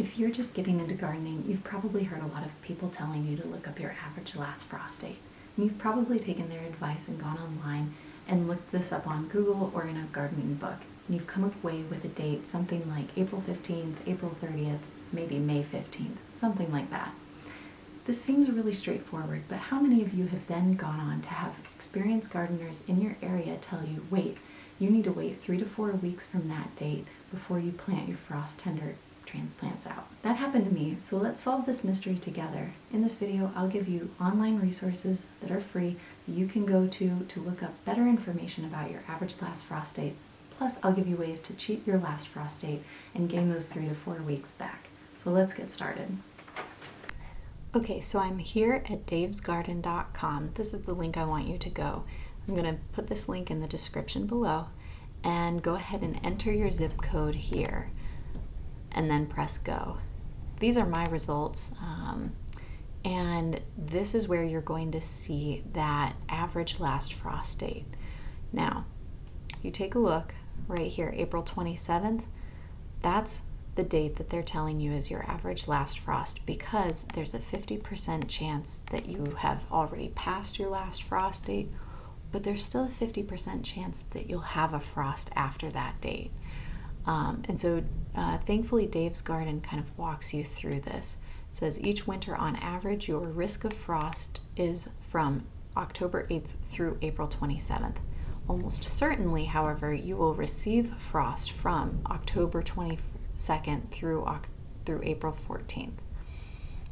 If you're just getting into gardening, you've probably heard a lot of people telling you to look up your average last frost date. And you've probably taken their advice and gone online and looked this up on Google or in a gardening book. And you've come away with a date, something like April 15th, April 30th, maybe May 15th, something like that. This seems really straightforward, but how many of you have then gone on to have experienced gardeners in your area tell you, wait, you need to wait 3 to 4 weeks from that date before you plant your frost tender transplants out? That happened to me, so let's solve this mystery together. In this video, I'll give you online resources that are free that you can go to look up better information about your average last frost date. Plus, I'll give you ways to cheat your last frost date and gain those 3 to 4 weeks back. So let's get started. Okay, so I'm here at davesgarden.com. This is the link I want you to go. I'm going to put this link in the description below and go ahead and enter your zip code here and then press go. These are my results, and this is where you're going to see that average last frost date. Now, you take a look right here, April 27th, that's the date that they're telling you is your average last frost, because there's a 50% chance that you have already passed your last frost date, but there's still a 50% chance that you'll have a frost after that date. And so thankfully Dave's Garden kind of walks you through this. It says each winter on average your risk of frost is from October 8th through April 27th. Almost certainly, however, you will receive frost from October 22nd through April 14th.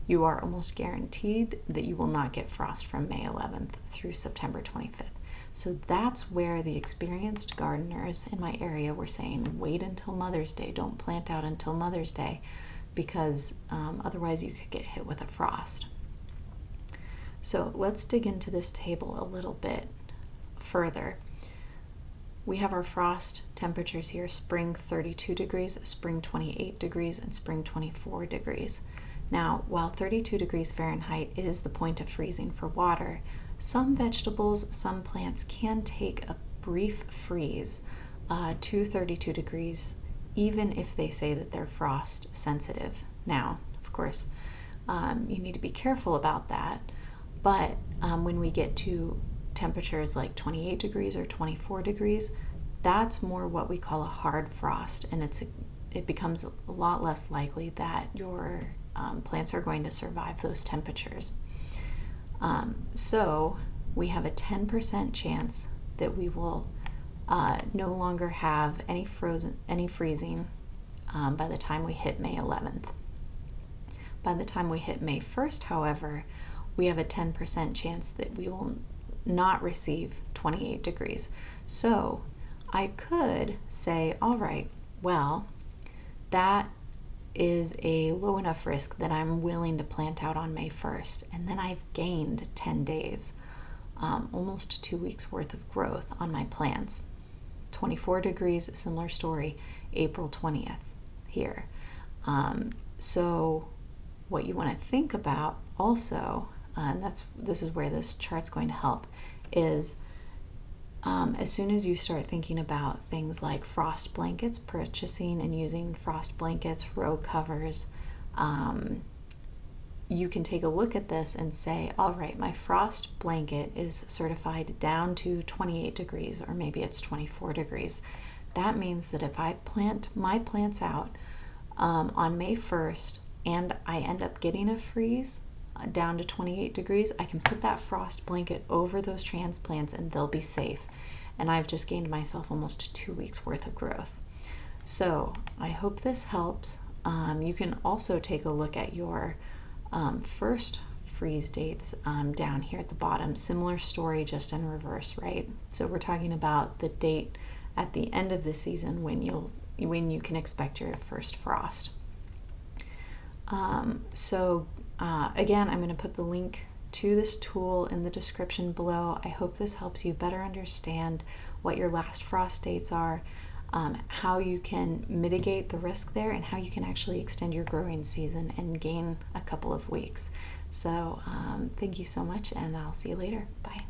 You are almost guaranteed that you will not get frost from May 11th through September 25th. So that's where the experienced gardeners in my area were saying, wait until Mother's Day, don't plant out until Mother's Day, because otherwise you could get hit with a frost. So let's dig into this table a little bit further. We have our frost temperatures here: spring 32 degrees, spring 28 degrees, and spring 24 degrees. Now, while 32 degrees Fahrenheit is the point of freezing for water, some vegetables, some plants can take a brief freeze to 32 degrees, even if they say that they're frost sensitive. Now, of course, you need to be careful about that, but when we get to temperatures like 28 degrees or 24 degrees, that's more what we call a hard frost, and it becomes a lot less likely that your plants are going to survive those temperatures. So we have a 10% chance that we will no longer have any freezing by the time we hit May 11th. By the time we hit May 1st, however, we have a 10% chance that we will not receive 28 degrees. So I could say, all right, well, that is a low enough risk that I'm willing to plant out on May 1st, and then I've gained 10 days, almost 2 weeks worth of growth on my plants. 24 degrees, similar story, April 20th here. So what you want to think about also, and this is where this chart's going to help, is as soon as you start thinking about things like frost blankets, purchasing and using frost blankets, row covers, you can take a look at this and say, all right, my frost blanket is certified down to 28 degrees, or maybe it's 24 degrees. That means that if I plant my plants out on May 1st and I end up getting a freeze down to 28 degrees, I can put that frost blanket over those transplants and they'll be safe. And I've just gained myself almost 2 weeks worth of growth. So I hope this helps. You can also take a look at your first freeze dates down here at the bottom. Similar story, just in reverse, right? So we're talking about the date at the end of the season when you can expect your first frost. Again, I'm going to put the link to this tool in the description below. I hope this helps you better understand what your last frost dates are, how you can mitigate the risk there, and how you can actually extend your growing season and gain a couple of weeks. So thank you so much, and I'll see you later. Bye.